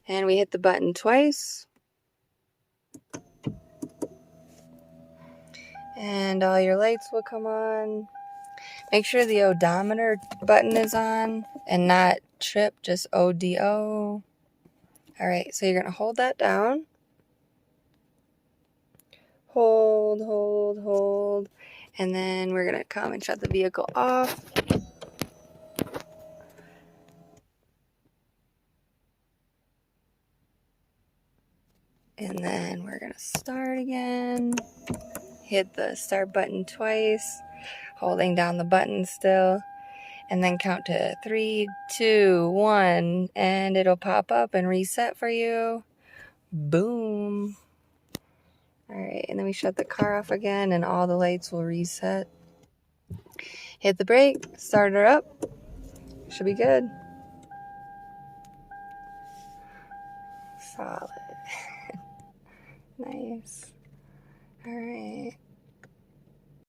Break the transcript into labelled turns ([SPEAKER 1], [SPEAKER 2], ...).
[SPEAKER 1] And we hit the button twice. And all your lights will come on. Make sure the odometer button is on and not trip, just ODO. All right, so you're going to hold that down. Hold, hold, hold. And then we're going to come and shut the vehicle off. And then we're going to start again. Hit the start button twice, holding down the button still. And then count to 3, 2, 1, and it'll pop up and reset for you. Boom. All right, and then we shut the car off again and all the lights will reset. Hit the brake, start her up. Should be good. Solid. Nice. All right.